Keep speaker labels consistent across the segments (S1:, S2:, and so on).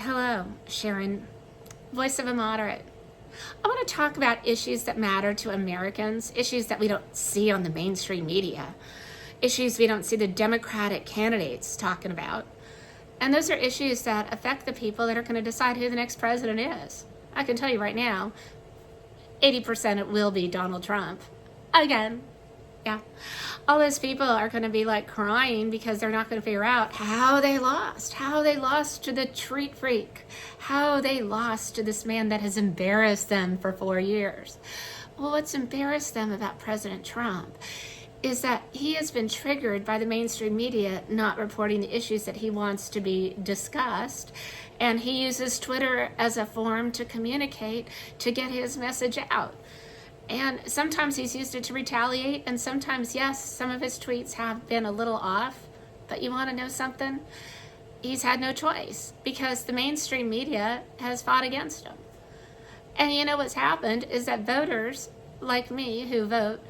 S1: Hello, Sharon, voice of a moderate. I want to talk about issues that matter to Americans, issues that we don't see on the mainstream media, issues we don't see the Democratic candidates talking about. And those are issues that affect the people that are going to decide who the next president is. I can tell you right now, 80% it will be Donald Trump. Again. Yeah. All those people are going to be like crying because they're not going to figure out how they lost to the treat freak, how they lost to this man that has embarrassed them for 4 years. Well, what's embarrassed them about President Trump is that he has been triggered by the mainstream media not reporting the issues that he wants to be discussed. And he uses Twitter as a forum to communicate, to get his message out. And sometimes he's used it to retaliate, and sometimes, yes, some of his tweets have been a little off. But you want to know something? He's had no choice because the mainstream media has fought against him. And you know what's happened is that voters like me who vote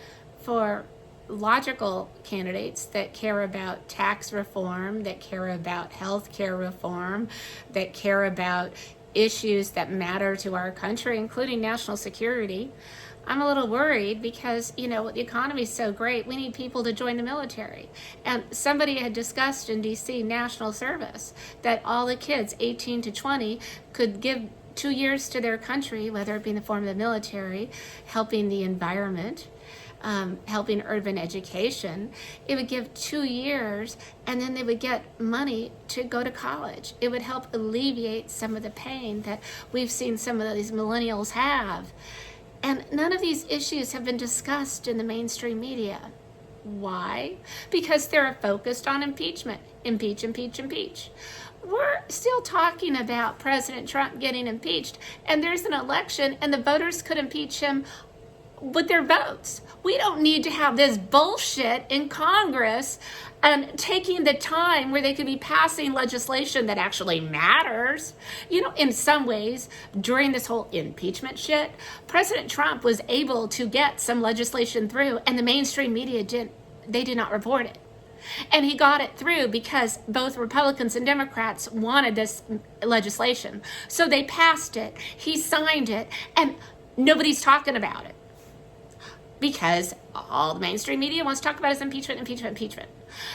S1: for logical candidates that care about tax reform, that care about health care reform, that care about issues that matter to our country, including national security, I'm a little worried because, the economy is so great, we need people to join the military. And somebody had discussed in D.C. national service that all the kids 18 to 20 could give 2 years to their country, whether it be in the form of the military, helping the environment, helping urban education. It would give 2 years, and then they would get money to go to college. It would help alleviate some of the pain that we've seen some of these millennials have. And none of these issues have been discussed in the mainstream media. Why? Because they're focused on impeachment. Impeach, impeach, impeach. We're still talking about President Trump getting impeached, and there's an election, and the voters could impeach him with their votes. We don't need to have this bullshit in Congress and taking the time where they could be passing legislation that actually matters. In some ways, during this whole impeachment shit, President Trump was able to get some legislation through, and the mainstream media did not report it. And he got it through because both Republicans and Democrats wanted this legislation. So they passed it, he signed it, and nobody's talking about it. Because all the mainstream media wants to talk about is impeachment, impeachment, impeachment.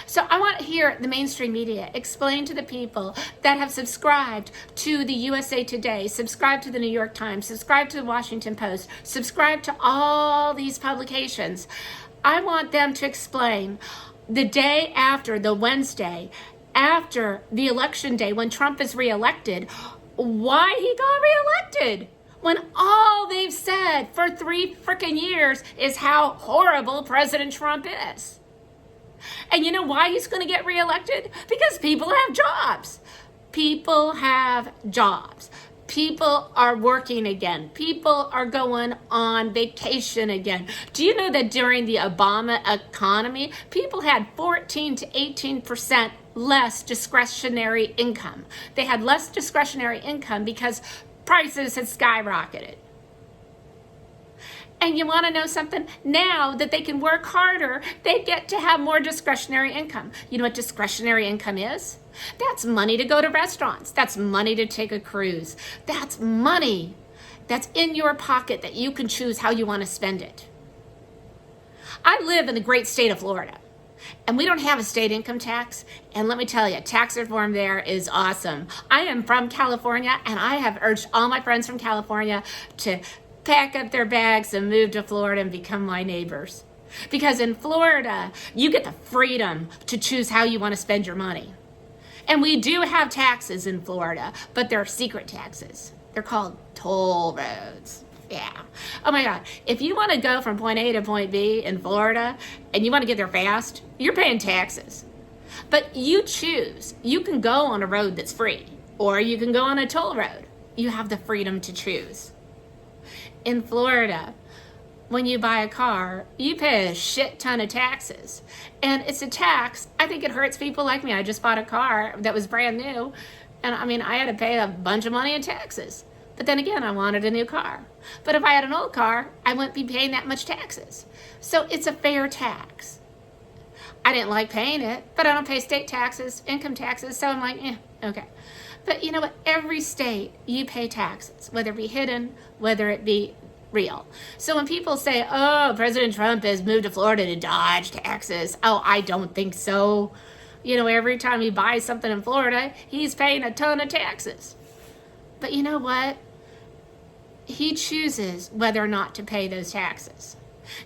S1: So I want to hear the mainstream media explain to the people that have subscribed to the USA Today, subscribed to the New York Times, subscribed to the Washington Post, subscribed to all these publications. I want them to explain the day after, the Wednesday, after the election day when Trump is reelected, why he got reelected. When all they've said for 3 freaking years is how horrible President Trump is. And you know why he's going to get reelected? Because people have jobs. People have jobs. People are working again. People are going on vacation again. Do you know that during the Obama economy, people had 14 to 18% less discretionary income? They had less discretionary income because prices had skyrocketed. And you want to know something? Now that they can work harder, they get to have more discretionary income. You know what discretionary income is? That's money to go to restaurants. That's money to take a cruise. That's money that's in your pocket that you can choose how you want to spend it. I live in the great state of Florida. And we don't have a state income tax. And let me tell you, tax reform there is awesome. I am from California, and I have urged all my friends from California to pack up their bags and move to Florida and become my neighbors. Because in Florida, you get the freedom to choose how you want to spend your money. And we do have taxes in Florida, but they're secret taxes. They're called toll roads. Yeah. Oh my God. If you want to go from point A to point B in Florida and you want to get there fast, you're paying taxes. But you choose. You can go on a road that's free, or you can go on a toll road. You have the freedom to choose. In Florida, when you buy a car, you pay a shit ton of taxes. And it's a tax. I think it hurts people like me. I just bought a car that was brand new. And I had to pay a bunch of money in taxes. But then again, I wanted a new car. But if I had an old car, I wouldn't be paying that much taxes. So it's a fair tax. I didn't like paying it, but I don't pay state taxes, income taxes, so I'm like, okay. But you know what? Every state, you pay taxes, whether it be hidden, whether it be real. So when people say, oh, President Trump has moved to Florida to dodge taxes, oh, I don't think so. Every time he buys something in Florida, he's paying a ton of taxes. But you know what? He chooses whether or not to pay those taxes.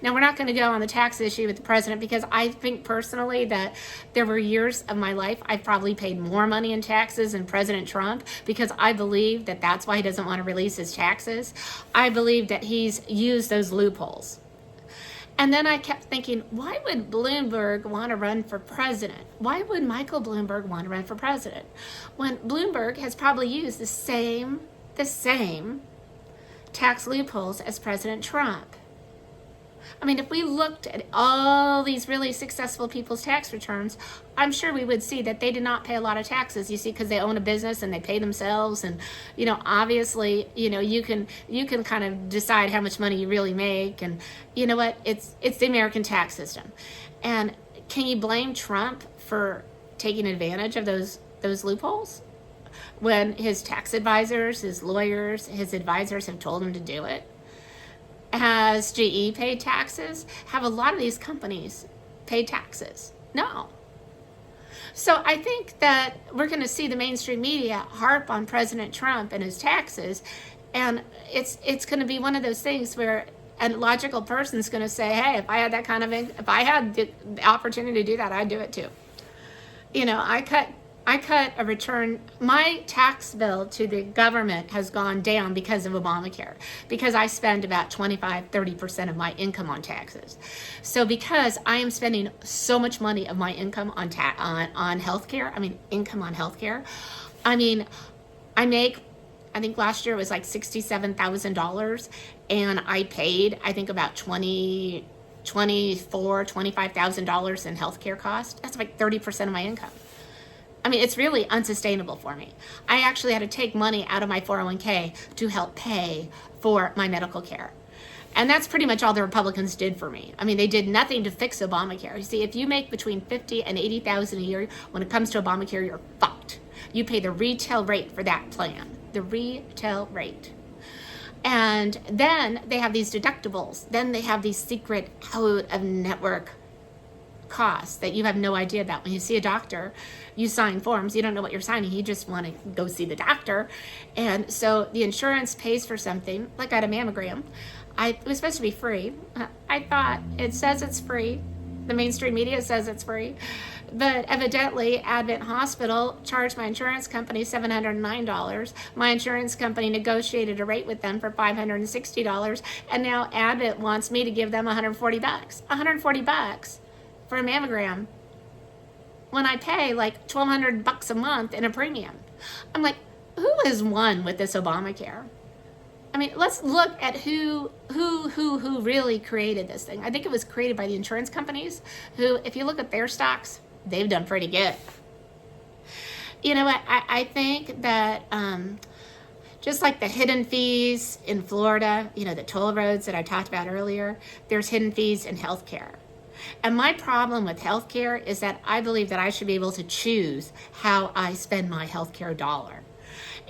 S1: Now, we're not going to go on the tax issue with the president, because I think personally that there were years of my life I probably paid more money in taxes than President Trump, because I believe that that's why he doesn't want to release his taxes. I believe that he's used those loopholes. And then I kept thinking, why would Bloomberg want to run for president? Why would Michael Bloomberg want to run for president when Bloomberg has probably used the same tax loopholes as President Trump? I mean, if we looked at all these really successful people's tax returns, I'm sure we would see that they did not pay a lot of taxes, you see, because they own a business and they pay themselves. And, obviously, you can kind of decide how much money you really make. And you know what? It's the American tax system. And can you blame Trump for taking advantage of those loopholes when his tax advisors, his lawyers, his advisors have told him to do it? Has GE paid taxes? Have a lot of these companies paid taxes? No. So I think that we're going to see the mainstream media harp on President Trump and his taxes, and it's going to be one of those things where a logical person's going to say, hey, if I had the opportunity to do that, I'd do it too. I cut a return. My tax bill to the government has gone down because of Obamacare, because I spend about 25-30% of my income on taxes. So because I am spending so much money of my income on healthcare, income on healthcare, I think last year it was like $67,000, and I paid, I think, about $25,000 in healthcare costs. That's like 30% of my income. It's really unsustainable for me. I actually had to take money out of my 401k to help pay for my medical care. And that's pretty much all the Republicans did for me. They did nothing to fix Obamacare. You see, if you make between $50,000 and $80,000 a year, when it comes to Obamacare, you're fucked. You pay the retail rate for that plan. The retail rate. And then they have these deductibles. Then they have these secret out-of-network costs that you have no idea about. When you see a doctor, you sign forms, you don't know what you're signing, you just want to go see the doctor. And so the insurance pays for something, like I had a mammogram. It was supposed to be free. I thought, it says it's free. The mainstream media says it's free. But evidently, Advent Hospital charged my insurance company $709. My insurance company negotiated a rate with them for $560, and now Advent wants me to give them $140. $140 for a mammogram when I pay like $1,200 a month in a premium. I'm like, who has won with this Obamacare? Let's look at who really created this thing. I think it was created by the insurance companies, who, if you look at their stocks, they've done pretty good. You know what? I think that just like the hidden fees in Florida, the toll roads that I talked about earlier, there's hidden fees in healthcare. And my problem with healthcare is that I believe that I should be able to choose how I spend my healthcare dollar.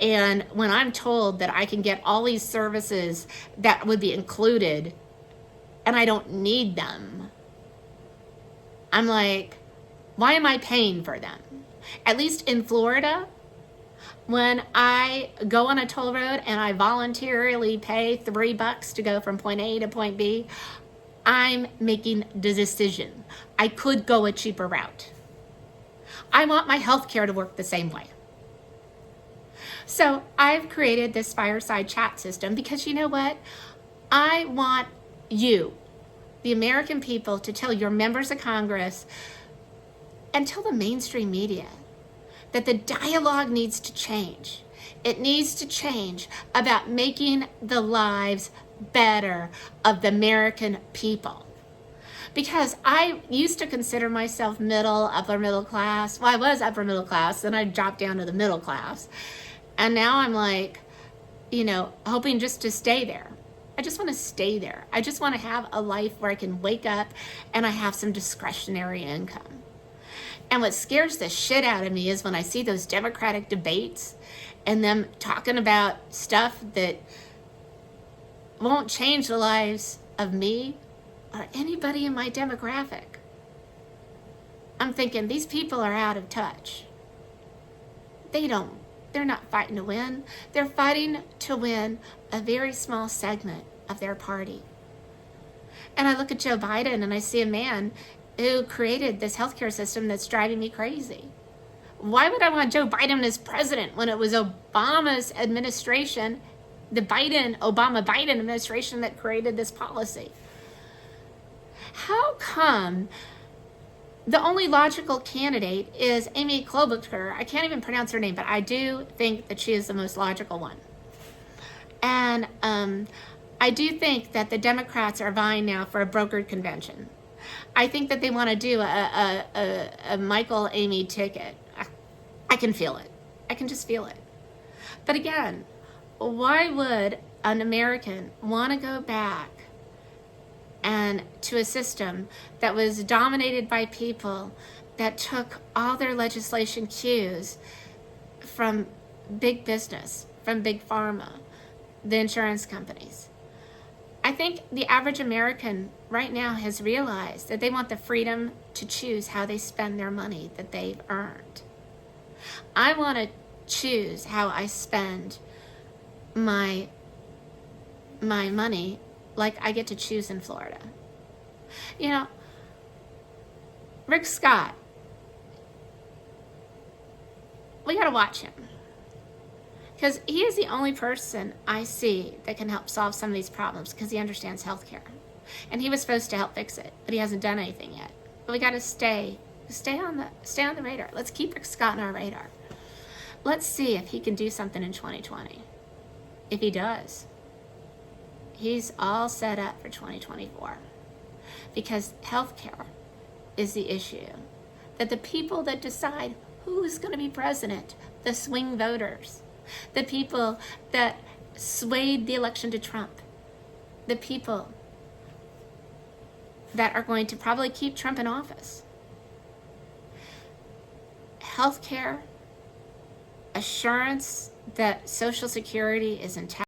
S1: And when I'm told that I can get all these services that would be included and I don't need them, I'm like, why am I paying for them? At least in Florida, when I go on a toll road and I voluntarily pay $3 to go from point A to point B, I'm making the decision. I could go a cheaper route. I want my health care to work the same way. So I've created this fireside chat system because you know what? I want you, the American people, to tell your members of Congress and tell the mainstream media that the dialogue needs to change. It needs to change about making the lives better of the American people. Because I used to consider myself upper middle class. Well, I was upper middle class, then I dropped down to the middle class. And now I'm like, hoping just to stay there. I just want to stay there. I just want to have a life where I can wake up and I have some discretionary income. And what scares the shit out of me is when I see those Democratic debates and them talking about stuff that won't change the lives of me or anybody in my demographic. I'm thinking these people are out of touch. They're not fighting to win. They're fighting to win a very small segment of their party. And I look at Joe Biden and I see a man who created this healthcare system that's driving me crazy. Why would I want Joe Biden as president when it was Obama's administration, the Obama-Biden administration, that created this policy? How come the only logical candidate is Amy Klobuchar? I can't even pronounce her name, but I do think that she is the most logical one. And I do think that the Democrats are vying now for a brokered convention. I think that they want to do a Michael Amy ticket. I can feel it. I can just feel it. But again, why would an American want to go back and to a system that was dominated by people that took all their legislation cues from big business, from big pharma, the insurance companies? I think the average American right now has realized that they want the freedom to choose how they spend their money that they've earned. I want to choose how I spend my money like I get to choose in Florida. You know, Rick Scott, we got to watch him. Because he is the only person I see that can help solve some of these problems, because he understands healthcare. And he was supposed to help fix it, but he hasn't done anything yet. But we got to stay on the radar. Let's keep Rick Scott on our radar. Let's see if he can do something in 2020. If he does, he's all set up for 2024. Because healthcare is the issue. That the people that decide who is going to be president, the swing voters, the people that swayed the election to Trump, the people that are going to probably keep Trump in office. Healthcare, assurance that Social Security is intact.